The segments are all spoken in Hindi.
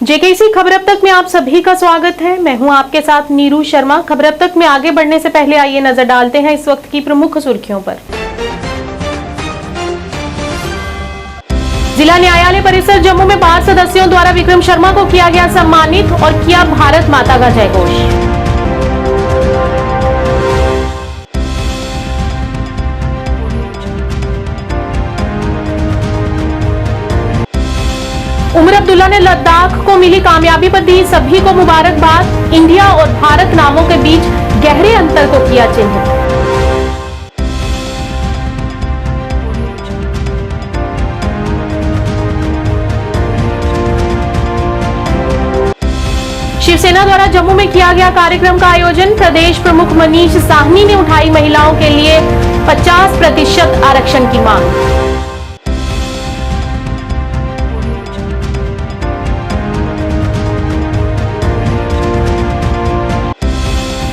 जेकेसी खबर अब तक में आप सभी का स्वागत है। मैं हूं आपके साथ नीरू शर्मा। खबर अब तक में आगे बढ़ने से पहले आइए नजर डालते हैं इस वक्त की प्रमुख सुर्खियों पर। जिला न्यायालय परिसर जम्मू में बार सदस्यों द्वारा विक्रम शर्मा को किया गया सम्मानित और किया भारत माता का जय घोष। उमर अब्दुल्ला ने लद्दाख को मिली कामयाबी पर दी सभी को मुबारकबाद। इंडिया और भारत नामों के बीच गहरे अंतर को किया चिन्हित। शिवसेना द्वारा जम्मू में किया गया कार्यक्रम का आयोजन। प्रदेश प्रमुख मनीष साहनी ने उठाई महिलाओं के लिए 50% आरक्षण की मांग।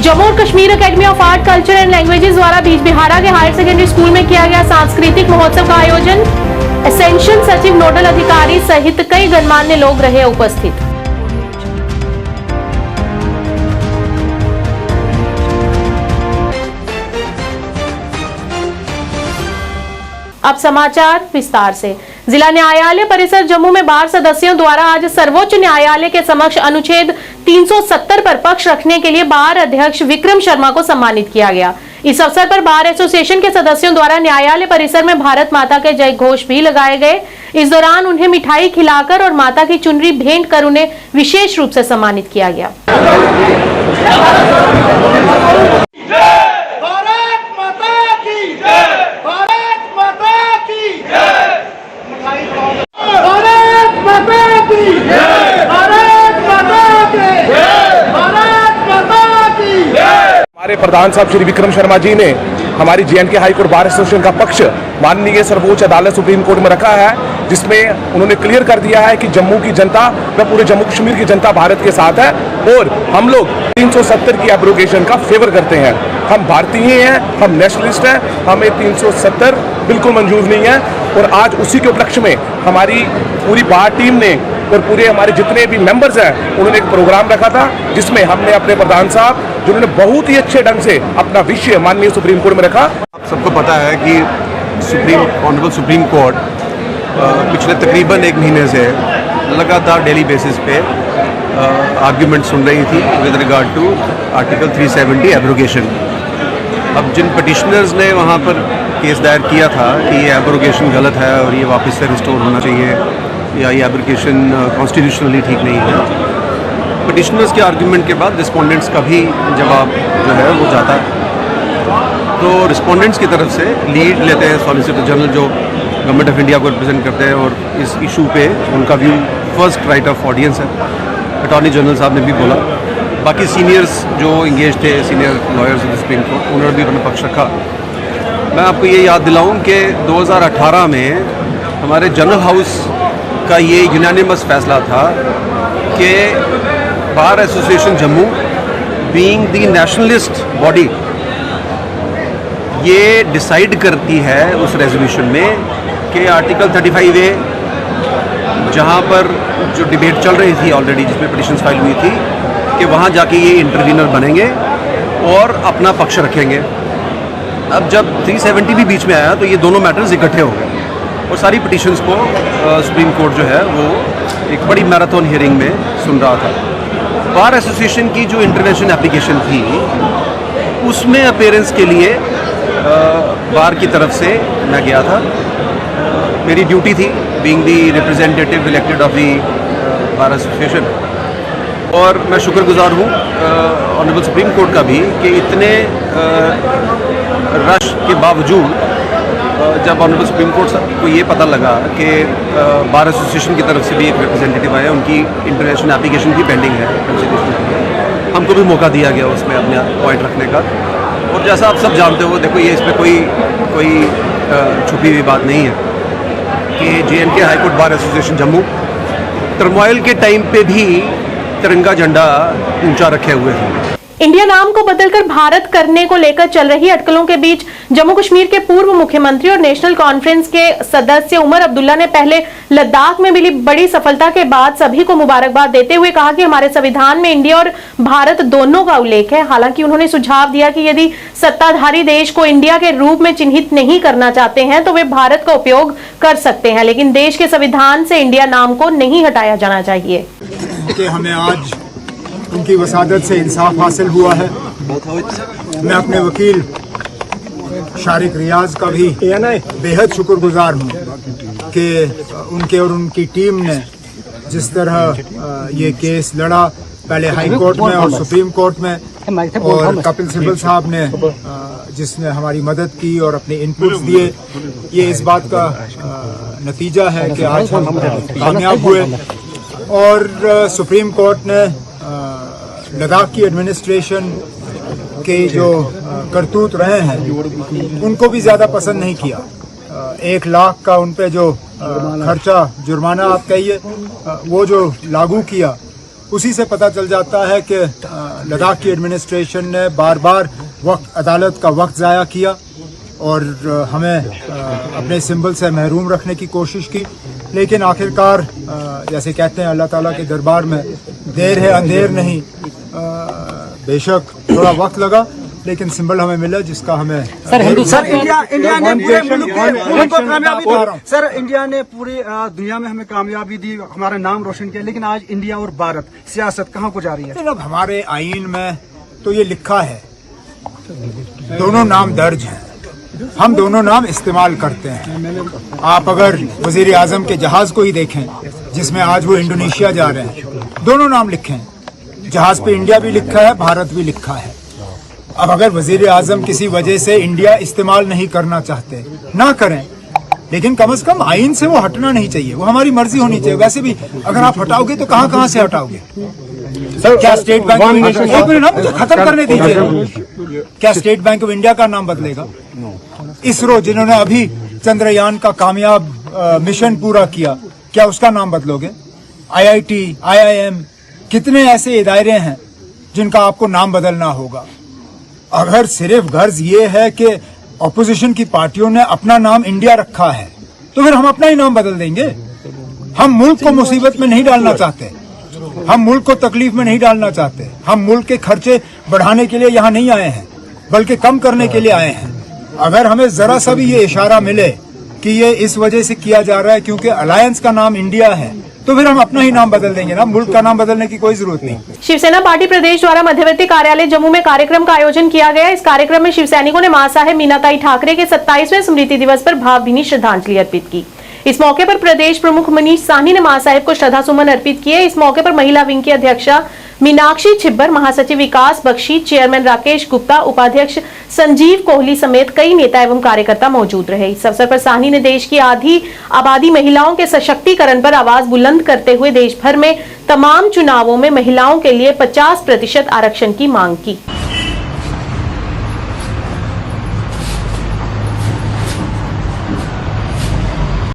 जम्मू और Kashmir academy of art culture and languages द्वारा बीजबिहारा के हायर सेकेंडरी स्कूल में किया गया सांस्कृतिक महोत्सव का आयोजन। एसेंशियल सचिव नोडल अधिकारी सहित कई गणमान्य लोग रहे उपस्थित। अब समाचार विस्तार से। जिला न्यायालय परिसर जम्मू में बार सदस्यों द्वारा आज सर्वोच्च न्यायालय के समक्ष अनुच्छेद 370 पर पक्ष रखने के लिए बार अध्यक्ष विक्रम शर्मा को सम्मानित किया गया। इस अवसर पर बार एसोसिएशन के सदस्यों द्वारा न्यायालय परिसर में भारत माता के जय घोष भी लगाए गए। इस दौरान उन्हें मिठाई खिलाकर और माता की चुनरी भेंट कर उन्हें विशेष रूप से सम्मानित किया गया। हमारे प्रधान साहब श्री विक्रम शर्मा जी ने हमारी जे&के हाई कोर्ट बार एसोसिएशन का पक्ष माननीय सर्वोच्च अदालत सुप्रीम कोर्ट में रखा है, जिसमें उन्होंने क्लियर कर दिया है कि जम्मू की जनता व पूरे जम्मू कश्मीर की जनता भारत के साथ है और हम लोग 370 की एब्रोगेशन का फेवर करते हैं। हम भारतीय हैं, हम नेशनलिस्ट हैं, हमें 370 बिल्कुल मंजूर नहीं है। और आज उसी के उपलक्ष्य में हमारी पूरी बार टीम ने और पूरे हमारे जितने भी मेंबर्स हैं उन्होंने एक प्रोग्राम रखा था, जिसमें हमने अपने प्रधान साहब जिन्होंने बहुत ही अच्छे ढंग से अपना विषय माननीय सुप्रीम कोर्ट में रखा। आप सबको पता है कि ऑनरेबल सुप्रीम कोर्ट पिछले तकरीबन 1 महीने से लगातार डेली बेसिस पे आर्ग्यूमेंट सुन रही थी with regard to article 370 abrogation. अब जिन पटिशनर्स ने वहाँ पर केस दायर किया था कि ये एब्रोगेशन गलत है और ये वापस से रिस्टोर होना चाहिए या ये एब्रोगेशन कॉन्स्टिट्यूशनली ठीक नहीं है, पटिशनर्स के आर्ग्यूमेंट के बाद रिस्पोंडेंट्स का भी जवाब जो है वो जाता है। तो रिस्पोंडेंट्स की तरफ से लीड लेते हैं सॉलिसिटर जनरल जो गवर्नमेंट ऑफ इंडिया को रिप्रेजेंट करते हैं और इस इशू पे उनका view first right of audience है। अटॉर्नी जनरल साहब ने भी बोला, बाकी सीनियर्स जो इंगेज थे, senior lawyers of supreme court, उन्होंने भी अपना पक्ष रखा। मैं आपको ये याद दिलाऊं कि 2018 में हमारे जनरल हाउस का ये यूनानिमस फैसला था कि bar association Jammu being the nationalist body ये डिसाइड करती है उस रेजोल्यूशन में कि आर्टिकल 35A जहाँ पर जो डिबेट चल रही थी ऑलरेडी, जिसमें पिटीशंस फाइल हुई थी, कि वहाँ जाके ये इंटरवीनर बनेंगे और अपना पक्ष रखेंगे। अब जब 370 भी बीच में आया तो ये दोनों मैटर्स इकट्ठे हो गए और सारी पिटीशंस को सुप्रीम कोर्ट जो है वो एक बड़ी मैराथन हियरिंग में सुन रहा था। बार एसोसिएशन की जो इंटरवेंशन एप्लीकेशन थी उसमें अपीयरेंस के लिए बार की तरफ से मैं गया था। मेरी ड्यूटी थी being the representative elected of the bar association, और मैं शुक्रगुजार हूँ ऑनरेबल सुप्रीम कोर्ट का भी कि इतने रश के बावजूद जब ऑनरेबल सुप्रीम कोर्ट को ये पता लगा कि बार एसोसिएशन की तरफ से भी एक रिप्रेजेंटेटिव आया, उनकी इंटरनेशनल एप्लीकेशन भी पेंडिंग है, हमको भी मौका दिया गया उसमें अपने पॉइंट रखने का। और जैसा आप सब जानते हो, देखो ये इसमें कोई छुपी हुई बात नहीं है कि जे&के high court bar association Jammu turmoil के टाइम पे भी तिरंगा झंडा ऊंचा रखे हुए हैं। इंडिया नाम को बदलकर भारत करने को लेकर चल रही अटकलों के बीच जम्मू कश्मीर के पूर्व मुख्यमंत्री और नेशनल कॉन्फ्रेंस के सदस्य उमर अब्दुल्ला ने पहले लद्दाख में मिली बड़ी सफलता के बाद सभी को मुबारकबाद देते हुए कहा कि हमारे संविधान में इंडिया और भारत दोनों का उल्लेख है। हालांकि उन्होंने सुझाव दिया कि यदि सत्ताधारी देश को इंडिया के रूप में चिन्हित नहीं करना चाहते हैं तो वे भारत का उपयोग कर सकते हैं, लेकिन देश के संविधान से इंडिया नाम को नहीं हटाया जाना चाहिए। कि हमें आज उनकी वसादत से इंसाफ हासिल हुआ है। मैं अपने वकील शारिक रियाज का भी बेहद शुक्रगुजार हूँ कि उनके और उनकी टीम ने जिस तरह ये केस लड़ा, पहले हाई कोर्ट में और सुप्रीम कोर्ट में, और कपिल सिब्बल साहब ने जिसने हमारी मदद की और अपने इनपुट्स दिए, ये इस बात का नतीजा है कि आज हम कामयाब हुए। और सुप्रीम कोर्ट ने लद्दाख की एडमिनिस्ट्रेशन के जो करतूत रहे हैं उनको भी ज़्यादा पसंद नहीं किया। 1 लाख का उन पे जो खर्चा जुर्माना आप कहिए वो जो लागू किया, उसी से पता चल जाता है कि लद्दाख की एडमिनिस्ट्रेशन ने बार बार अदालत का वक्त ज़ाया किया और हमें अपने सिंबल से महरूम रखने की कोशिश की। लेकिन आखिरकार जैसे कहते हैं अल्लाह ताला के दरबार में देर है अंधेर नहीं, बेशक थोड़ा वक्त लगा लेकिन सिंबल हमें मिला जिसका हमें इंडिया ने पूरे मुल्क को कामयाबी दी। सर इंडिया ने पूरी दुनिया में हमें कामयाबी दी, हमारा नाम रोशन किया, लेकिन आज इंडिया और भारत सियासत कहाँ को जा रही है? अब हमारे आईन में तो ये लिखा है, दोनों नाम दर्ज हैं, हम दोनों नाम इस्तेमाल करते हैं। आप अगर वजीर आजम के जहाज को ही देखें जिसमें आज वो इंडोनेशिया जा रहे हैं, दोनों नाम लिखे हैं, जहाज पे इंडिया भी लिखा है, भारत भी लिखा है। अब अगर वजीर आजम किसी वजह से इंडिया इस्तेमाल नहीं करना चाहते, ना करें, लेकिन कम से कम आइन से वो हटना नहीं चाहिए, वो हमारी मर्जी होनी चाहिए। वैसे भी अगर आप हटाओगे तो कहाँ कहाँ से हटाओगे? क्या स्टेट बैंक ऑफ इंडिया, एक मिनट मुझे खत्म करने दीजिए, क्या स्टेट बैंक ऑफ इंडिया का नाम बदलेगा? इसरो जिन्होंने अभी चंद्रयान का कामयाब मिशन पूरा किया, क्या उसका नाम बदलोगे? IIT, IIM, कितने ऐसे इदारे हैं जिनका आपको नाम बदलना होगा। अगर सिर्फ गर्ज ये है कि ऑपोजिशन की पार्टियों ने अपना नाम इंडिया रखा है तो फिर हम अपना ही नाम बदल देंगे। हम मुल्क को मुसीबत में नहीं डालना चाहते, हम मुल्क को तकलीफ में नहीं डालना चाहते, हम मुल्क के खर्चे बढ़ाने के लिए यहाँ नहीं आए हैं बल्कि कम करने के लिए आए हैं। अगर हमें जरा सा भी ये इशारा मिले कि ये इस वजह से किया जा रहा है क्योंकि अलायंस का नाम इंडिया है, तो फिर हम अपना ही नाम बदल देंगे ना, मुल्क का नाम बदलने की कोई जरूरत नहीं। शिवसेना पार्टी प्रदेश द्वारा मध्यवर्ती कार्यालय जम्मू में कार्यक्रम का आयोजन किया गया। इस कार्यक्रम में शिव सैनिकों ने मां साहेब मीनाताई ठाकरे के 27वें स्मृति दिवस पर भावभीनी श्रद्धांजलि अर्पित की। इस मौके पर प्रदेश प्रमुख मनीष साहनी ने मां साहेब को श्रद्धा सुमन अर्पित किए। इस मौके पर महिला विंग की अध्यक्षा मीनाक्षी छिब्बर, महासचिव विकास बख्शी, चेयरमैन राकेश गुप्ता, उपाध्यक्ष संजीव कोहली समेत कई नेता एवं कार्यकर्ता मौजूद रहे। इस अवसर पर साहनी ने देश की आधी आबादी महिलाओं के सशक्तिकरण पर आवाज बुलंद करते हुए देश भर में तमाम चुनावों में महिलाओं के लिए 50% आरक्षण की मांग की।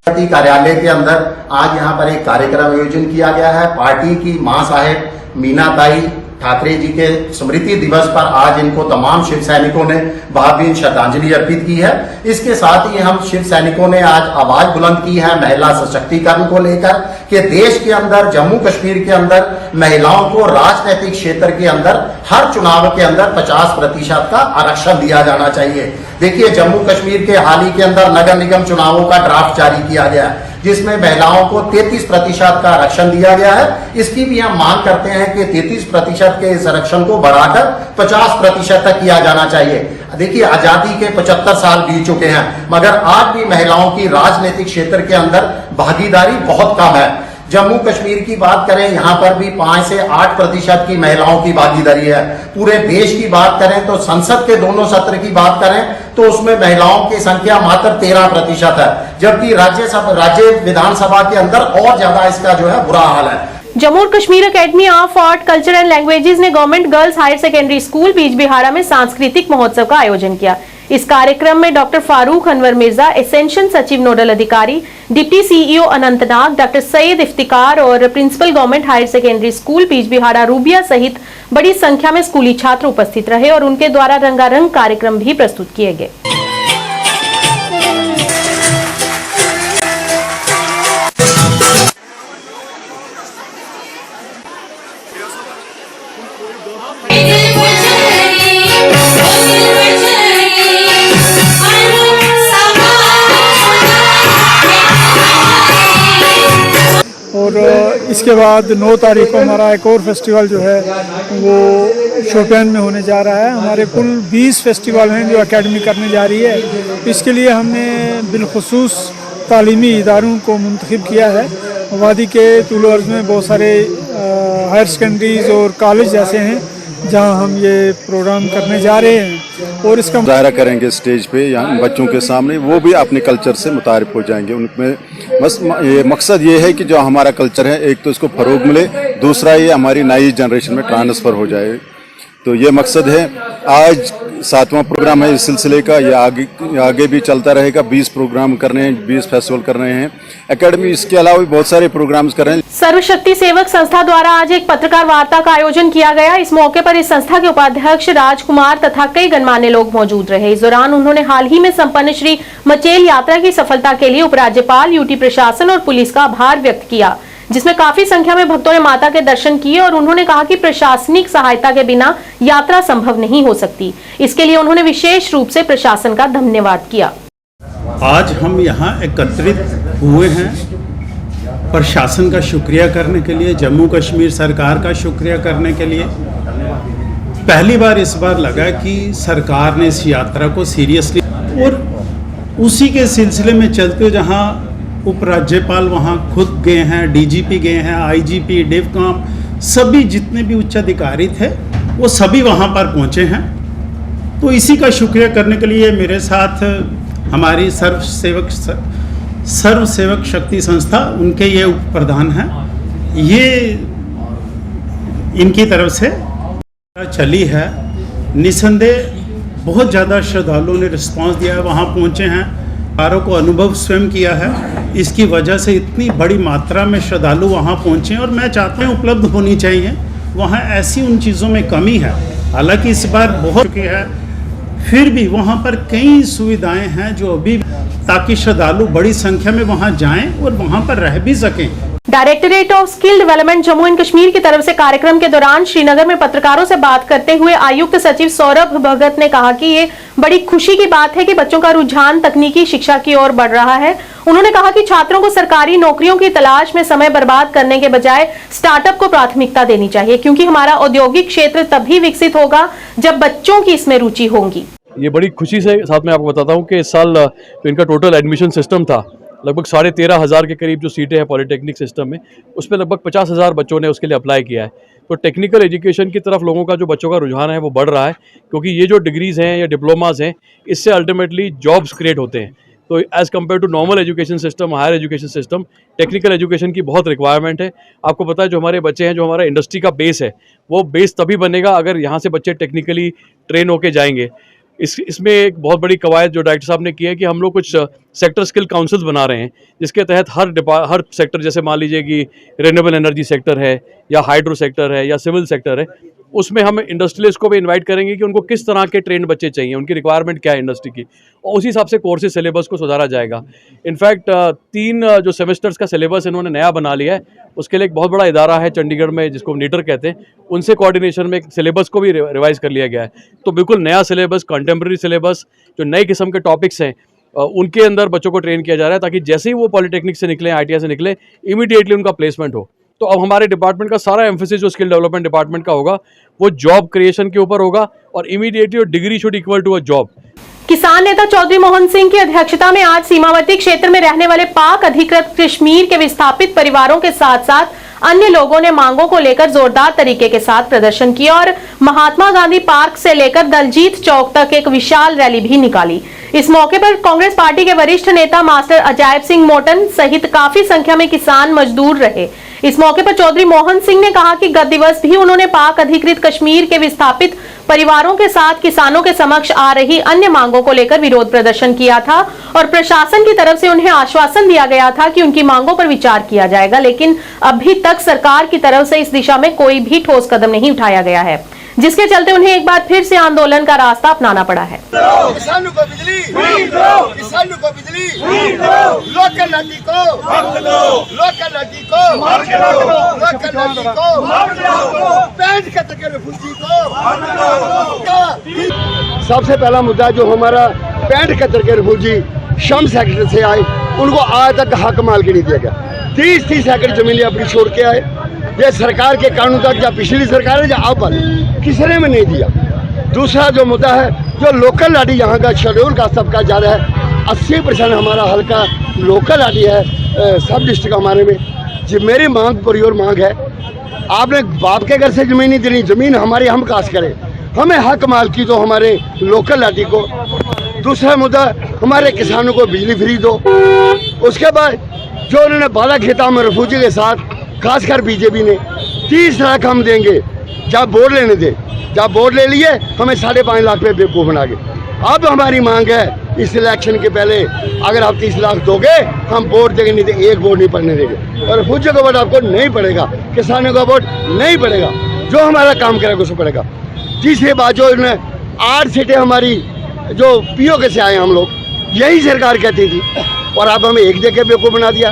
पार्टी कार्यालय के अंदर आज यहाँ पर एक कार्यक्रम आयोजन किया गया है। पार्टी की मां साहेब मीनाताई ठाकरे जी के स्मृति दिवस पर आज इनको तमाम शिव सैनिकों ने भावभीनी श्रद्धांजलि अर्पित की है। इसके साथ ही हम शिव सैनिकों ने आज आवाज बुलंद की है महिला सशक्तिकरण को लेकर कि देश के अंदर, जम्मू कश्मीर के अंदर महिलाओं को राजनीतिक क्षेत्र के अंदर हर चुनाव के अंदर 50% का आरक्षण दिया जाना चाहिए। देखिए, जम्मू कश्मीर के हाल ही के अंदर नगर निगम चुनावों का ड्राफ्ट जारी किया गया है जिसमें महिलाओं को 33% का आरक्षण दिया गया है। इसकी भी हम मांग करते हैं कि 33% के इस आरक्षण को बढ़ाकर 50% तक किया जाना चाहिए। देखिए, आजादी के 75 साल बीत चुके हैं मगर आज भी महिलाओं की राजनीतिक क्षेत्र के अंदर भागीदारी बहुत कम है। जम्मू कश्मीर की बात करें, यहाँ पर भी 5 से 8% की महिलाओं की भागीदारी है। पूरे देश की बात करें तो संसद के दोनों सत्र की बात करें तो उसमें महिलाओं की संख्या मात्र 13% है, जबकि राज्य विधानसभा के अंदर और ज्यादा इसका जो है बुरा हाल है। जम्मू और Kashmir academy of art, culture and languages ने government girls higher secondary school Bijbehara में सांस्कृतिक महोत्सव का आयोजन किया। इस कार्यक्रम में डॉक्टर फारूक अनवर मिर्जा, एसेंशियल सचिव नोडल अधिकारी, deputy CEO Anantnag, doctor Syed Iftikhar और principal government higher secondary school Bijbehara Rubia सहित बड़ी संख्या में स्कूली छात्र उपस्थित रहे और उनके द्वारा रंगारंग कार्यक्रम भी प्रस्तुत किए गए। और इसके बाद 9 तारीख को हमारा एक और फेस्टिवल जो है वो शोपियान में होने जा रहा है। हमारे कुल 20 फेस्टिवल हैं जो एकेडमी करने जा रही है। इसके लिए हमने बिलखुसूस तालीमी इदारों को मुंतखब किया है। वादी के तूल अर्ज़ में बहुत सारे हायर सेकेंडरीज और कॉलेज ऐसे हैं जहां हम ये प्रोग्राम करने जा रहे हैं और इसका मुजाहरा करेंगे स्टेज पे यहाँ बच्चों के सामने, वो भी अपने कल्चर से मुतारिफ हो जाएंगे। उनमें बस ये मकसद ये है कि जो हमारा कल्चर है एक तो इसको फ़रोग मिले, दूसरा ये हमारी नई जनरेशन में ट्रांसफ़र हो जाए। तो ये मकसद है। आज 7वां प्रोग्राम है इस सिलसिले का। ये आगे भी चलता रहेगा। 20 प्रोग्राम कर रहे हैं, 20 फेस्टिवल कर रहे हैं। एकेडमी इसके अलावा भी बहुत सारे प्रोग्राम्स कर रहे हैं। सर्वशक्ति सेवक संस्था द्वारा आज एक पत्रकार वार्ता का आयोजन किया गया। इस मौके पर इस संस्था के उपाध्यक्ष राजकुमार तथा कई गणमान्य लोग मौजूद रहे। इस दौरान उन्होंने हाल ही में संपन्न श्री मचेल यात्रा की सफलता के लिए उपराज्यपाल, यूटी प्रशासन और पुलिस का आभार व्यक्त किया, जिसमें काफी संख्या में भक्तों ने माता के दर्शन किए और उन्होंने कहा कि प्रशासनिक सहायता के बिना यात्रा संभव नहीं हो सकती। इसके लिए उन्होंने विशेष रूप से प्रशासन का धन्यवाद किया। आज हम यहाँ एकत्रित हुए हैं प्रशासन का शुक्रिया करने के लिए, जम्मू कश्मीर सरकार का शुक्रिया करने के लिए। पहली बार इस बार लगा कि सरकार ने इस यात्रा को सीरियसली, और उसी के सिलसिले में चलते हुए जहाँ उपराज्यपाल वहाँ खुद गए हैं, डीजीपी गए हैं, आईजीपी, डिवकॉम, सभी जितने भी उच्च अधिकारी थे वो सभी वहाँ पर पहुँचे हैं। तो इसी का शुक्रिया करने के लिए मेरे साथ हमारी सर्व सेवक शक्ति संस्था, उनके ये उप प्रधान हैं, ये इनकी तरफ से चली है। निसंदेह बहुत ज़्यादा श्रद्धालुओं ने रिस्पांस दिया है, वहाँ पहुँचे हैं, कारों को अनुभव स्वयं किया है। इसकी वजह से इतनी बड़ी मात्रा में श्रद्धालु वहाँ पहुँचे और मैं चाहता हूँ उपलब्ध होनी चाहिए। वहाँ ऐसी उन चीज़ों में कमी है, हालांकि इस बार बहुत चुकी है, फिर भी वहाँ पर कई सुविधाएं हैं जो अभी, ताकि श्रद्धालु बड़ी संख्या में वहाँ जाएं और वहाँ पर रह भी सकें। Directorate of skill development Jammu and Kashmir की तरफ से कार्यक्रम के दौरान श्रीनगर में पत्रकारों से बात करते हुए आयुक्त सचिव सौरभ भगत ने कहा कि ये बड़ी खुशी की बात है कि बच्चों का रुझान तकनीकी शिक्षा की ओर बढ़ रहा है। उन्होंने कहा कि छात्रों को सरकारी नौकरियों की तलाश में समय बर्बाद करने के बजाय स्टार्टअप को प्राथमिकता देनी चाहिए, क्योंकि हमारा औद्योगिक क्षेत्र तभी विकसित होगा जब बच्चों की इसमें रुचि होगी। ये बड़ी खुशी से साथ में आपको बताता हूँ कि इस साल जो इनका टोटल एडमिशन सिस्टम था, लगभग 13,500 के करीब जो सीटें हैं पॉलिटेक्निक सिस्टम में, उसमें लगभग 50,000 बच्चों ने उसके लिए अप्लाई किया है। तो टेक्निकल एजुकेशन की तरफ लोगों का जो बच्चों का रुझान है वो बढ़ रहा है, क्योंकि ये जो डिग्रीज़ हैं या डिप्लोमास हैं, इससे अल्टीमेटली जॉब्स क्रिएट होते हैं। तो as compare to normal education system, higher education system, technical education की बहुत रिक्वायरमेंट है। आपको पता है जो हमारे बच्चे हैं, जो हमारा इंडस्ट्री का बेस है, वो बेस तभी बनेगा अगर यहाँ से बच्चे टेक्निकली ट्रेन होके जाएंगे। इसमें एक बहुत बड़ी कवायद जो डायरेक्टर साहब ने की है कि हम लोग कुछ सेक्टर स्किल काउंसिल्स बना रहे हैं, जिसके तहत हर सेक्टर, जैसे मान लीजिए कि रिन्यूएबल एनर्जी सेक्टर है या हाइड्रो सेक्टर है या सिविल सेक्टर है, उसमें हम इंडस्ट्रियलिस्ट को भी इनवाइट करेंगे कि उनको किस तरह के ट्रेंड बच्चे चाहिए, उनकी रिक्वायरमेंट क्या है इंडस्ट्री की, और उसी हिसाब से कोर्सेज सिलेबस को सुधारा जाएगा। इनफैक्ट 3 जो सेमेस्टर्स का सिलेबस इन्होंने नया बना लिया है, उसके लिए एक बहुत बड़ा इदारा है चंडीगढ़ में जिसको नीटर कहते हैं, उनसे कोऑर्डिनेशन में सिलेबस को भी रिवाइज कर लिया गया है। तो बिल्कुल नया सिलेबस, कंटेम्प्रेरी सिलेबस, जो नए किस्म के टॉपिक्स हैं उनके अंदर बच्चों को ट्रेन किया जा रहा है, ताकि जैसे ही वो पॉलिटेक्निक से निकले, ITI से निकले, इमीडिएटली उनका प्लेसमेंट हो। तो अब हमारे डिपार्टमेंट का सारा एम्फेसिस जो स्किल डेवलपमेंट डिपार्टमेंट का होगा वो जॉब क्रिएशन के ऊपर होगा, और immediately degree should equal to a job. किसान नेता चौधरी मोहन सिंह की अध्यक्षता में आज सीमावर्ती क्षेत्र में रहने वाले पाक अधिकृत कश्मीर के विस्थापित परिवारों के साथ साथ अन्य लोगों ने मांगों को लेकर जोरदार तरीके के साथ प्रदर्शन किया और महात्मा गांधी पार्क से लेकर दलजीत चौक तक एक विशाल रैली भी निकाली। इस मौके पर कांग्रेस पार्टी के वरिष्ठ नेता मास्टर अजायब सिंह मोटन सहित काफी संख्या में किसान मजदूर रहे। इस मौके पर चौधरी मोहन सिंह ने कहा कि गत दिवस भी उन्होंने पाक अधिकृत कश्मीर के विस्थापित परिवारों के साथ किसानों के समक्ष आ रही अन्य मांगों को लेकर विरोध प्रदर्शन किया था और प्रशासन की तरफ से उन्हें आश्वासन दिया गया था कि उनकी मांगों पर विचार किया जाएगा, लेकिन अभी तक सरकार की तरफ से इस दिशा में कोई भी ठोस कदम नहीं उठाया गया है, जिसके चलते उन्हें एक बार फिर से आंदोलन का रास्ता अपनाना पड़ा है। किसानों को बिजली, किसानों को बिजली, लोकल नदी को, लोकल नदी को, लोकल नदी को, पैंट के तके फूसी को। सबसे पहला मुद्दा जो हमारा पैंट के तके रिफ्यूजी शम सेक्टर से आए, उनको आज तक हक माल के नहीं दिया गया। 30-30 एकड़ जमीनें अपनी छोड़ के आए, ये सरकार के कानून तक या पिछली सरकार है या अब वाली किसी ने में नहीं दिया। दूसरा जो मुद्दा है, जो लोकल लाडी यहाँ का शेड्यूल का सबका ज़्यादा है, 80% हमारा हल्का लोकल लाडी है सब डिस्ट्रिक्ट हमारे में। जी मेरी मांग पूरी और मांग है, आपने बाप के घर से ज़मीन नहीं देनी, ज़मीन हमारी हम काश करें, हमें हक माल की दो हमारे लोकल लाडी को। दूसरा मुद्दा, हमारे किसानों को बिजली फ्री दो। उसके बाद जो उन्होंने बाला खेता में रिफ्यूजी के साथ खासकर बीजेपी ने 30 लाख हम देंगे, जब वोट लेने दे, जब वोट ले लिए हमें 5.5 लाख पे बेवकूफ़ बना के। अब हमारी मांग है इस इलेक्शन के पहले अगर आप 30 लाख दोगे हम वोट देंगे, नहीं तो एक वोट नहीं पड़ने देंगे। और रिफ्यूजी का वोट आपको नहीं पड़ेगा, किसानों का वोट नहीं पड़ेगा, जो हमारा काम करेगा उसको पड़ेगा। तीसरी बात, जो इन्होंने 8 सीटें हमारी जो पीओके से आए हम लोग, यही सरकार कहती थी और अब हमें एक जगह बेवकूफ़ बना दिया।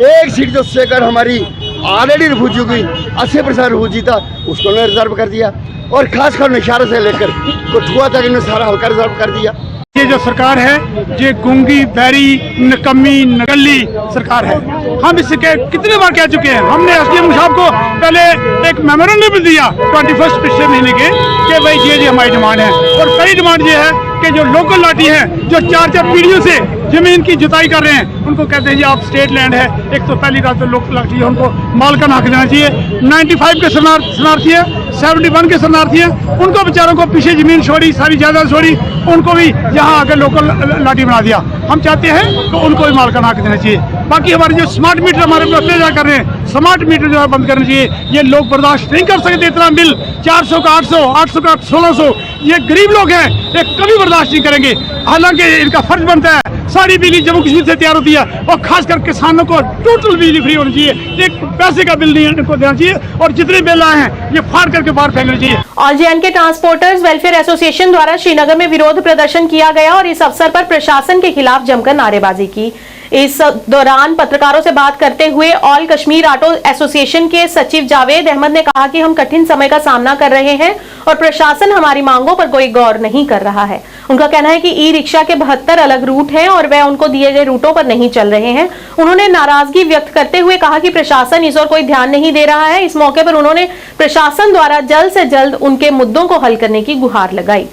एक सीट जो सेकर हमारी ऑलरेडी रिफ्यूजी की 80% रिफ्यूजी था, उसको उन्होंने रिजर्व कर दिया और खासकर निशारे से लेकर कठुआ तक इन्होंने सारा हल्का रिजर्व कर दिया। ये जो सरकार है ये गूंगी, बहरी, निकम्मी, नगली सरकार है। हम इसके कितने बार कह चुके हैं, हमने एसडीएम साहब को पहले एक मेमोरेंडम दिया 21 पिछले महीने के कि भाई ये हमारी डिमांड है। और पहली डिमांड ये है कि जो लोकल लाठी हैं, जो 4-4 पीढ़ियों से जमीन की जुताई कर रहे हैं, उनको कहते हैं जी आप स्टेट लैंड है, एक तो पहली बात तो लोकल लाठी है, उनको मालकान हक देना चाहिए। 95 के शरणार्थी है, 71 के शरणार्थी है, उनको बेचारों को पीछे जमीन छोड़ी, सारी जायदाद छोड़ी, उनको भी यहाँ आकर लोकल लाठी बना दिया। हम चाहते हैं तो उनको भी मालकान हक देना चाहिए। बाकी हमारे जो स्मार्ट मीटर हमारे पर अत्याचार कर रहे हैं, स्मार्ट मीटर जो है बंद करना चाहिए। ये लोग बर्दाश्त नहीं कर सकते, इतना बिल 400 का 800, 800 का 1600, ये गरीब लोग हैं, ये कभी बर्दाश्त नहीं करेंगे। हालांकि इनका फर्ज बनता है, सारी बिजली जम्मू कश्मीर से तैयार होती है और खासकर किसानों को टोटल बिजली फ्री होनी चाहिए, एक पैसे का बिल नहीं इनको देना चाहिए और जितने बिल आए हैं ये फाड़ करके बाहर फेंकना चाहिए। ऑल जे&के ट्रांसपोर्टर्स वेलफेयर एसोसिएशन द्वारा श्रीनगर में विरोध प्रदर्शन किया गया और इस अवसर पर प्रशासन के खिलाफ जमकर नारेबाजी की। इस दौरान पत्रकारों से बात करते हुए ऑल कश्मीर ऑटो एसोसिएशन के सचिव जावेद अहमद ने कहा कि हम कठिन समय का सामना कर रहे हैं और प्रशासन हमारी मांगों पर कोई गौर नहीं कर रहा है। उनका कहना है कि ई रिक्शा के 72 अलग रूट हैं और वह उनको दिए गए रूटों पर नहीं चल रहे हैं। उन्होंने नाराजगी व्यक्त करते हुए कहा कि प्रशासन इस ओर कोई ध्यान नहीं दे रहा है। इस मौके पर उन्होंने प्रशासन द्वारा जल्द से जल्द उनके मुद्दों को हल करने की गुहार लगाई।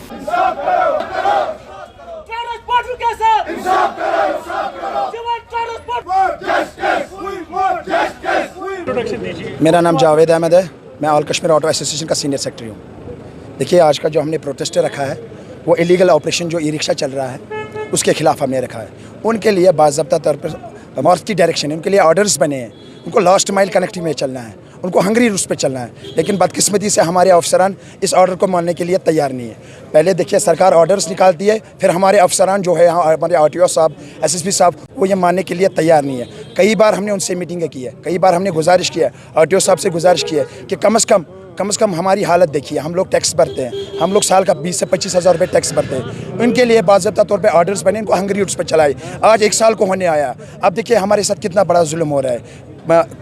मेरा नाम जावेद अहमद है, मैं ऑल कश्मीर ऑटो एसोसिएशन का सीनियर सेक्रेटरी हूँ। देखिए, आज का जो हमने प्रोटेस्ट रखा है वो इलीगल ऑपरेशन जो ई रिक्शा चल रहा है उसके खिलाफ हमने रखा है। उनके लिए बाज़ाब्ता तौर पर नॉर्थ की डायरेक्शन है, उनके लिए ऑर्डर्स बने हैं, उनको लास्ट माइल कनेक्टिंग में चलना है, उनको हंगरी रूट्स पे चलना है। लेकिन बदकिस्मती से हमारे अफसरान इस ऑर्डर को मानने के लिए तैयार नहीं है। पहले देखिए, सरकार ऑर्डर्स निकालती है, फिर हमारे अफसरान जो है हमारे आरटीओ साहब, एसएसपी साहब, वो ये मानने के लिए तैयार नहीं है। कई बार हमने उनसे मीटिंगें की है, कई बार हमने गुजारिश की है, आरटीओ साहब से गुजारिश की है कि कम से कम हमारी हालत देखिए। हम लोग टैक्स भरते हैं, हम लोग साल का 20 से 25 हज़ार रुपये टैक्स भरते हैं। इनके लिए बाज़ाब्ता तौर पे ऑर्डर्स बने, इनको हंगरी रूट्स पर चलाए। आज 1 साल को होने आया, अब देखिए हमारे साथ कितना बड़ा जुल्म हो रहा है।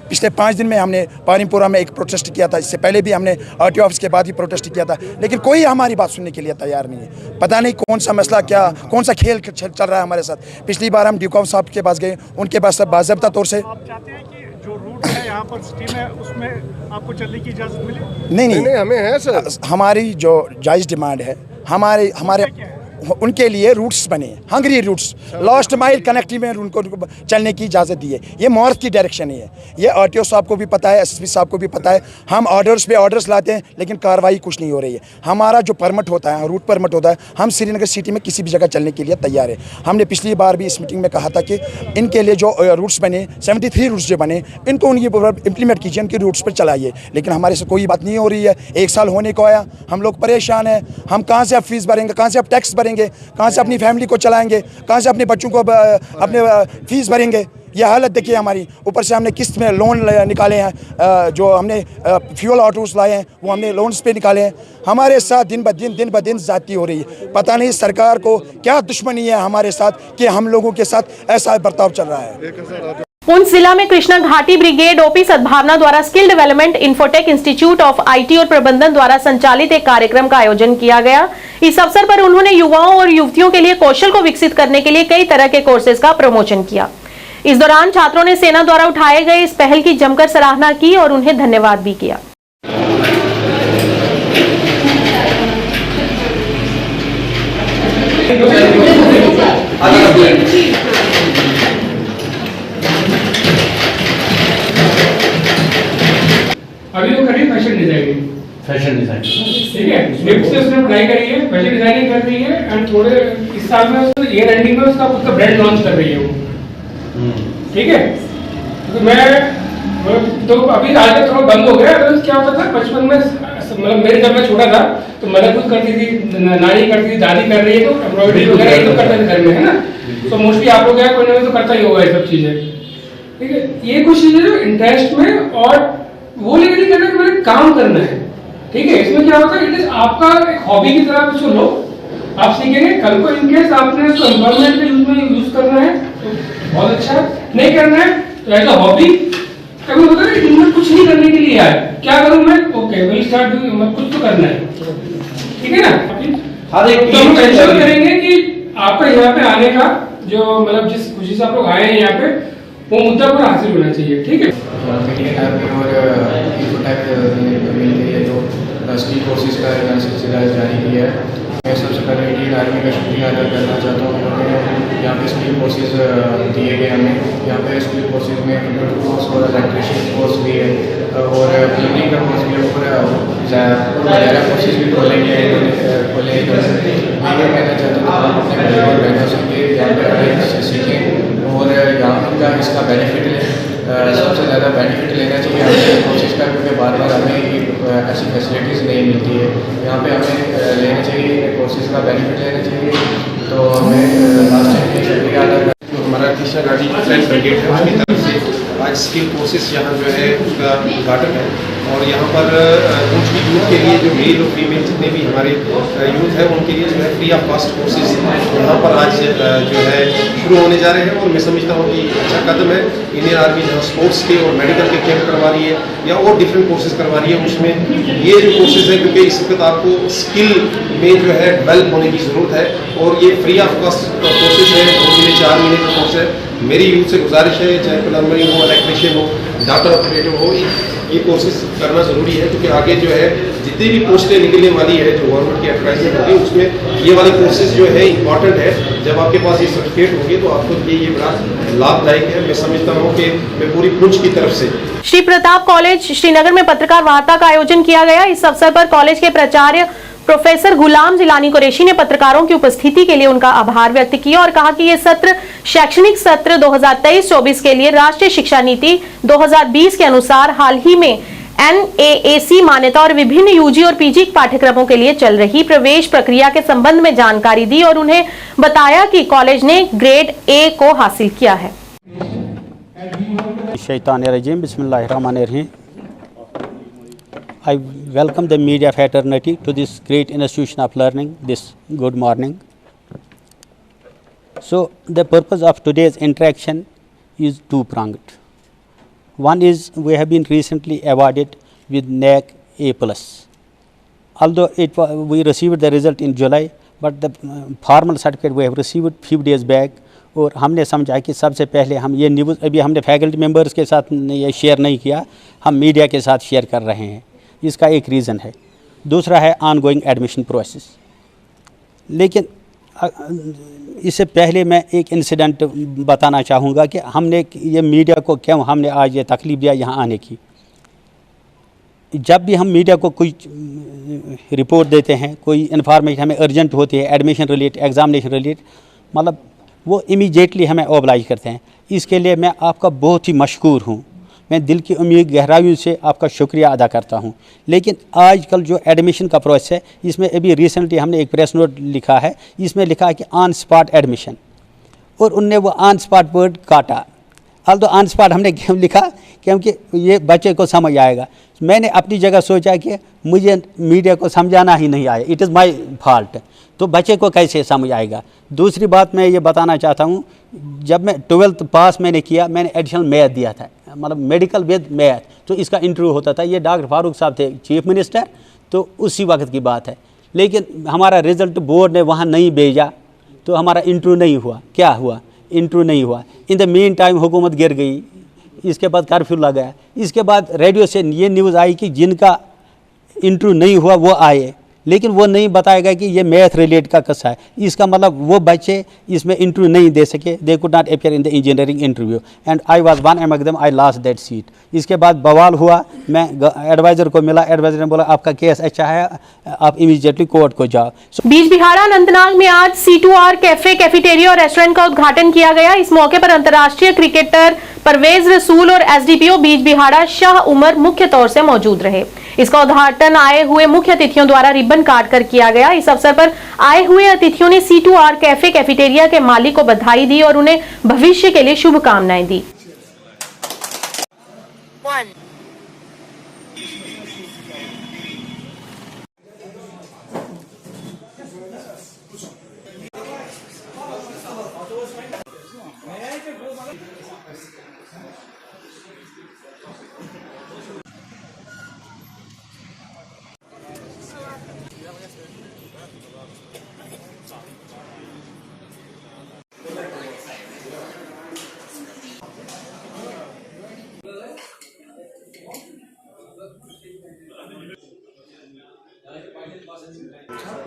पिछले 5 दिन में हमने पानीपुरा में एक प्रोटेस्ट किया था, इससे पहले भी हमने आरटीओ ऑफिस के बाद ही प्रोटेस्ट किया था, लेकिन कोई हमारी बात सुनने के लिए तैयार नहीं है। पता नहीं कौन सा मसला, क्या कौन सा खेल चल रहा है हमारे साथ। पिछली बार हम ड्यूकॉम साहब के पास गए, उनके पास बाज़ाब्ता तौर से जो रूट है यहाँ पर सिटी में, उसमें आपको चलने की इजाज़त मिले? नहीं, हमें है सर। हमारी जो जायज़ डिमांड है, हमारे उनके लिए रूट्स बने, हंगरी रूट्स, लास्ट माइल कनेक्टिव में उनको चलने की इजाज़त दी है। ये नॉर्थ की डायरेक्शन है। ये आरटीओ साहब को भी पता है, एसएसपी साहब को भी पता है। हम ऑर्डर्स पे ऑर्डर्स लाते हैं लेकिन कार्रवाई कुछ नहीं हो रही है। हमारा जो परमिट होता है, रूट परमिट होता है, हम श्रीनगर सिटी में किसी भी जगह चलने के लिए तैयार है। हमने पिछली बार भी इस मीटिंग में कहा था कि इनके लिए जो रूट्स बने, 73 रूट्स जो बने, इनको उनकी इंप्लीमेंट कीजिए, उनके रूट्स पर चलाइए। लेकिन हमारे से कोई बात नहीं हो रही है। 1 साल होने को आया, हम लोग परेशान हैं। हम कहाँ से अब फीस भरेंगे, कहाँ से अब टैक्स भरेंगे, कहाँ से अपनी फैमिली को चलाएंगे, कहाँ से अपने बच्चों को अपने फीस भरेंगे। यह हालत देखिए हमारी। ऊपर से हमने किस्त में लोन निकाले हैं, जो हमने फ्यूल ऑटोस लाए हैं वो हमने लोन्स पे निकाले हैं। हमारे साथ दिन ब दिन ज़्यादती हो रही है। पता नहीं सरकार को क्या दुश्मनी है हमारे साथ कि हम लोगों के साथ ऐसा बर्ताव चल रहा है। पुंछ जिला में कृष्णा घाटी ब्रिगेड ओपी सद्भावना द्वारा skill development infotech institute of IT और प्रबंधन द्वारा संचालित एक कार्यक्रम का आयोजन किया गया। इस अवसर पर उन्होंने युवाओं और युवतियों के लिए कौशल को विकसित करने के लिए कई तरह के कोर्सेज का प्रमोशन किया। इस दौरान छात्रों ने सेना द्वारा उठाए गए इस पहल की जमकर सराहना की और उन्हें धन्यवाद भी किया। अभी वो करिए फैशन डिजाइनिंग, ठीक है। निफ्ट से उसने पढ़ाई करी है, फैशन डिजाइनिंग कर रही है एंड थोड़े इस साल में उसको ईयर एंडिंग में उसका खुद का ब्रांड लॉन्च कर रही है वो, ठीक है। तो मैं तो अभी आज तक थोड़ा बंद हो गया। तो क्या होता था बचपन में, मतलब मेरे जब मैं छोटा था तो मदर खुद करती थी, नानी करती थी, दादी कर रही है, तो एम्ब्रॉयडरी वगैरह ये तो करते थे घर में, है ना। तो मोस्टली आप लोग कोई ना कोई तो करता ही होगा ये सब चीजें, ठीक है। ये कुछ चीजें जो इंटरेस्ट में और वो लेकर नहीं करना कि मैंने काम करना है, ठीक है। इसमें क्या होता है, इट इज आपका एक हॉबी की तरह कुछ लो, आप सीखेंगे। कल को इनकेस आपने उसको एम्प्लॉयमेंट में यूज करना है तो बहुत अच्छा है, नहीं करना है तो एज अ हॉबी। कभी होता है इनमें कुछ नहीं करने के लिए यार क्या करूं मैं, ओके विल स्टार्ट डूइंग, मैं कुछ तो करना है, ठीक है ना। तो हम टेंशन करेंगे कि आपका यहाँ पे आने का जो मतलब जिस खुशी से आप लोग आए हैं यहाँ पे, वो मुद्दा पूरा हासिल होना चाहिए, ठीक है। और स्किल कोर्सेज का सिलसिला जारी किया है। मैं सबसे पहले इंडियन आर्मी का शुक्रिया अदा करना चाहता हूँ। उन्होंने यहाँ पे स्किल कोर्सेज दिए गए हमें। यहाँ पे स्किल कोर्सेज में कंप्यूटर कोर्स और इलेक्ट्रिशियन कोर्स भी है और प्लम्बिंग का कोर्स भी है और वगैरह कोर्सेज भी खोलेंगे। मैं कहना चाहता हूँ आप अपने बहनों से यहाँ पर सीखें और यहाँ का इसका बेनिफिट लें। सबसे ज़्यादा बेनिफिट लेना चाहिए हमें कोशिश का, क्योंकि बार बार हमें ऐसी फैसिलिटीज़ नहीं मिलती है। यहाँ पे हमें लेना चाहिए, कोर्सेज का बेनिफिट लेना चाहिए। तो हमें लास्ट टाइम के शुक्रिया अदा करते हैं। हमारा कृष्णा घाटी फ्रेंड ब्रिगेड है, उसकी तरफ से आज स्किल कोर्सेज यहाँ जो है उसका उद्घाटन है और यहाँ पर कुछ भी यूथ के लिए जो मेल और फीमेल जितने भी हमारे यूथ है उनके लिए जो है फ्री ऑफ कॉस्ट कोर्सेज यहाँ पर आज जो है शुरू होने जा रहे हैं। और मैं समझता हूँ कि अच्छा कदम है। इंडियन आर्मी जहाँ स्पोर्ट्स के और मेडिकल के कैंप करवा रही है या और डिफरेंट कोर्सेज करवा रही है, उसमें ये जो कोर्सेज है, क्योंकि इस वक्त आपको स्किल में जो है डेवलप होने की ज़रूरत है और ये फ्री ऑफ कॉस्ट कोर्सेज है। 2 महीने 4 महीने का कोर्स है। मेरी यूथ से गुजारिश है, चाहे प्लम्बरिंग हो, इलेक्ट्रिशियन हो, डाटा ऑपरेटर हो, ये कोर्सेज करना ज़रूरी है, क्योंकि आगे जो है जितनी भी पोस्टें निकलने वाली है जो गवर्नमेंट की एडवर्टाइजमेंट होगी उसमें ये वाले कोर्सेज जो है इंपॉर्टेंट है। जब आपके पास ये सर्टिफिकेट होंगे तो आपको ये बड़ा लाभदायक है। मैं समझता हूँ कि मैं पूरी पुंछ की तरफ से श्री प्रताप कॉलेज श्रीनगर में पत्रकार वार्ता का आयोजन किया गया। इस अवसर पर कॉलेज के प्राचार्य प्रोफेसर गुलाम जिलानी कुरैशी ने पत्रकारों की उपस्थिति के लिए उनका आभार व्यक्त किया और कहा कि ये सत्र शैक्षणिक सत्र 2023-24 के लिए राष्ट्रीय शिक्षा नीति 2020 के अनुसार हाल ही में NAAC मान्यता और विभिन्न यूजी और पीजी पाठ्यक्रमों के लिए चल रही प्रवेश प्रक्रिया के संबंध में जानकारी दी और उन्हें बताया कि कॉलेज ने ग्रेड A को हासिल किया है। शैतानिर्रजीम, बिस्मिल्लाहिर्रहमानिर्रहीम। I welcome the media fraternity to this great institution of learning. This good morning. So the purpose of today's interaction is two-pronged. One is we have been recently awarded with NAAC A+. Although we received the result in July, but the formal certificate we have received few days back. और हमने समझा कि सबसे पहले हम ये न्यूज़ अभी हमने फैकल्टी मेंबर्स के साथ ये शेयर नहीं किया, हम मीडिया के साथ शेयर कर रहे हैं। इसका एक रीज़न है। दूसरा है ऑनगोइंग एडमिशन प्रोसेस। लेकिन इससे पहले मैं एक इंसिडेंट बताना चाहूँगा कि हमने ये मीडिया को क्यों हमने आज ये तकलीफ दिया यहाँ आने की। जब भी हम मीडिया को कोई रिपोर्ट देते हैं, कोई इन्फॉर्मेशन हमें अर्जेंट होती है, एडमिशन रिलेटेड, एग्जामिनेशन रिलेटेड, मतलब वो इमीडिएटली हमें ओबलाइज करते हैं। इसके लिए मैं आपका बहुत ही मशकूर हूँ। मैं दिल की उम्मीद गहराइयों से आपका शुक्रिया अदा करता हूँ। लेकिन आजकल जो एडमिशन का प्रोसेस है, इसमें अभी रिसेंटली हमने एक प्रेस नोट लिखा है, इसमें लिखा है कि ऑन स्पॉट एडमिशन, और उनने वो ऑन स्पॉट वर्ड काटा। अब तो ऑन स्पॉट हमने क्यों लिखा, क्योंकि ये बच्चे को समझ आएगा। मैंने अपनी जगह सोचा कि मुझे मीडिया को समझाना ही नहीं आया, इट इज़ माई फॉल्ट, तो बच्चे को कैसे समझ आएगा। दूसरी बात मैं ये बताना चाहता हूँ, जब मैं 12th पास मैंने किया, मैंने एडिशनल मैथ दिया था, मतलब मेडिकल विद मैथ, तो इसका इंटरव्यू होता था। ये डॉक्टर फारूक साहब थे चीफ मिनिस्टर, तो उसी वक्त की बात है। लेकिन हमारा रिज़ल्ट बोर्ड ने वहाँ नहीं भेजा, तो हमारा इंटरव्यू नहीं हुआ। क्या हुआ? इंटरव्यू नहीं हुआ। इन द मीन टाइम हुकूमत गिर गई, इसके बाद कर्फ्यू लगा। इसके बाद रेडियो से ये न्यूज़ आई कि जिनका इंटरव्यू नहीं हुआ वो आए, लेकिन वो नहीं बताएगा कि ये मैथ रिलेटेड का किस्सा है। इसका मतलब वो बच्चे इसमें इंटरव्यू नहीं दे सके, they could not appear in the engineering interview, and I was one among them, I lost that seat. इसके बाद बवाल हुआ, मैं एडवाइज़र को मिला, एडवाइज़र ने बोला आपका केस अच्छा है, आप इमीडिएटली कोर्ट को जाओ। बीज बिहाड़ा अनंतनाग में आज C2R कैफे, कैफेटेरिया और रेस्टोरेंट का उद्घाटन किया गया। इस मौके पर अंतर्राष्ट्रीय क्रिकेटर परवेज रसूल और SDPO बीज बिहाड़ा शाह उमर मुख्य तौर से मौजूद रहे। इसका उद्घाटन आए हुए मुख्य अतिथियों द्वारा रिबन काट कर किया गया। इस अवसर पर आए हुए अतिथियों ने C2R कैफे, कैफेटेरिया के मालिक को बधाई दी और उन्हें भविष्य के लिए शुभकामनाएं दी।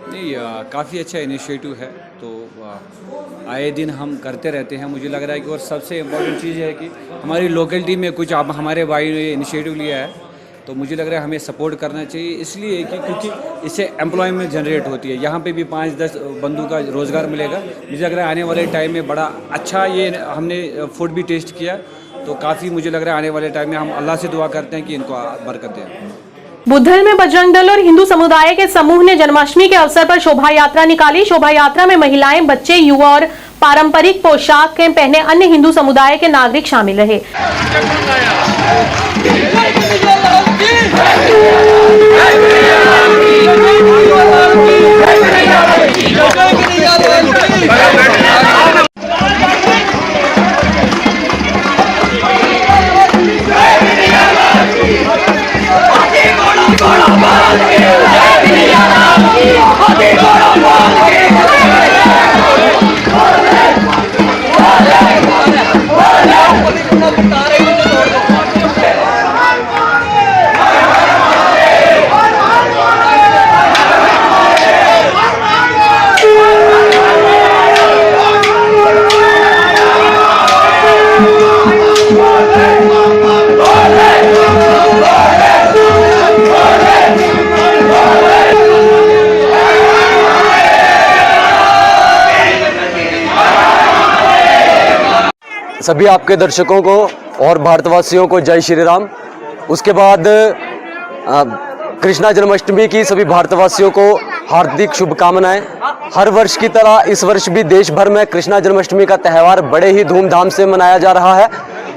नहीं, काफ़ी अच्छा इनिशिएटिव है, तो आए दिन हम करते रहते हैं। मुझे लग रहा है कि और सबसे इम्पोर्टेंट चीज़ है कि हमारी लोकेलिटी में कुछ आप हमारे भाई ने इनिशिएटिव लिया है, तो मुझे लग रहा है हमें सपोर्ट करना चाहिए, इसलिए कि क्योंकि इससे एम्प्लॉयमेंट जनरेट होती है। यहाँ पे भी 5-10 बंदों का रोज़गार मिलेगा। मुझे लग रहा है आने वाले टाइम में बड़ा अच्छा ये हमने फूड भी टेस्ट किया, तो काफ़ी मुझे लग रहा है आने वाले टाइम में हम अल्लाह से दुआ करते हैं कि इनको बरकत दें। बुद्धल में बजरंग दल और हिंदू समुदाय के समूह ने जन्माष्टमी के अवसर पर शोभा यात्रा निकाली। शोभा यात्रा में महिलाएं, बच्चे, युवा और पारंपरिक पोशाक पहने अन्य हिंदू समुदाय के नागरिक शामिल रहे। सभी आपके दर्शकों को और भारतवासियों को जय श्री राम। उसके बाद कृष्णा जन्माष्टमी की सभी भारतवासियों को हार्दिक शुभकामनाएं। हर वर्ष की तरह इस वर्ष भी देश भर में कृष्णा जन्माष्टमी का त्यौहार बड़े ही धूमधाम से मनाया जा रहा है,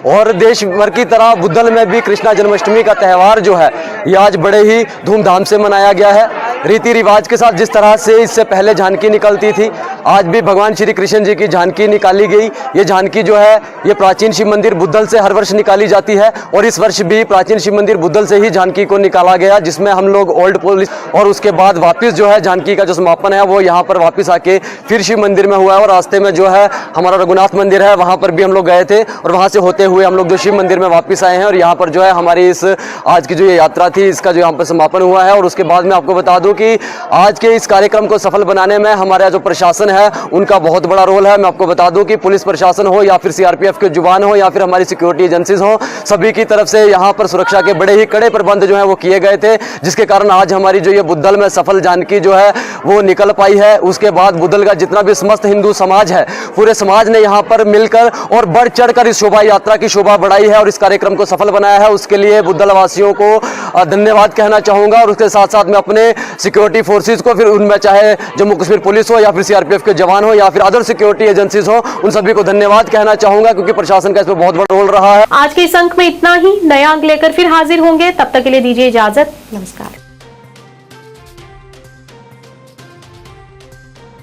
और देश भर की तरह बुद्धल में भी कृष्णा जन्माष्टमी का त्यौहार जो है ये आज बड़े ही धूमधाम से मनाया गया है। रीति रिवाज के साथ जिस तरह से इससे पहले झांकी निकलती थी, आज भी भगवान श्री कृष्ण जी की झांकी निकाली गई। ये झांकी जो है ये प्राचीन शिव मंदिर बुद्धल से हर वर्ष निकाली जाती है, और इस वर्ष भी प्राचीन शिव मंदिर बुद्धल से ही झांकी को निकाला गया, जिसमें हम लोग ओल्ड पुलिस और उसके बाद वापस जो है झांकी का जो समापन है वो यहाँ पर वापस आके फिर शिव मंदिर में हुआ है। और रास्ते में जो है हमारा रघुनाथ मंदिर है, वहाँ पर भी हम लोग गए थे, और वहाँ से होते हुए हम लोग जो शिव मंदिर में वापस आए हैं, और यहाँ पर जो है हमारी इस आज की जो ये यात्रा थी इसका जो यहाँ पर समापन हुआ है। और उसके बाद मैं आपको बता दूं दूं कि आज के इस कार्यक्रम को सफल बनाने में हमारा जो प्रशासन है उनका बहुत बड़ा रोल है। मैं आपको बता दूं कि पुलिस प्रशासन हो या फिर सीआरपीएफ के जवान हो या फिर हमारी सिक्योरिटी एजेंसीज हो, सभी की तरफ से यहाँ पर सुरक्षा के बड़े ही कड़े प्रबंध जो है वो किए गए थे, जिसके कारण आज हमारी जो ये बुद्धल में सफल जानकी जो है वो निकल पाई है। उसके बाद बुद्धल का जितना भी समस्त हिंदू समाज है, पूरे समाज ने यहाँ पर मिलकर और बढ़ चढ़कर इस शोभा यात्रा की शोभा बढ़ाई है और इस कार्यक्रम को सफल बनाया है। उसके लिए बुद्धल वासियों को धन्यवाद कहना चाहूंगा और उसके साथ साथ मैं अपने सिक्योरिटी फोर्सेज को, फिर उनमें चाहे जम्मू कश्मीर पुलिस हो या फिर सीआरपीएफ के जवान हो या फिर अदर सिक्योरिटी एजेंसीज हो, उन सभी को धन्यवाद कहना चाहूंगा क्योंकि प्रशासन का इसमें बहुत बड़ा रोल रहा है। आज के इस अंक में इतना ही। नया अंक लेकर फिर हाजिर होंगे, तब तक के लिए दीजिए इजाजत। नमस्कार।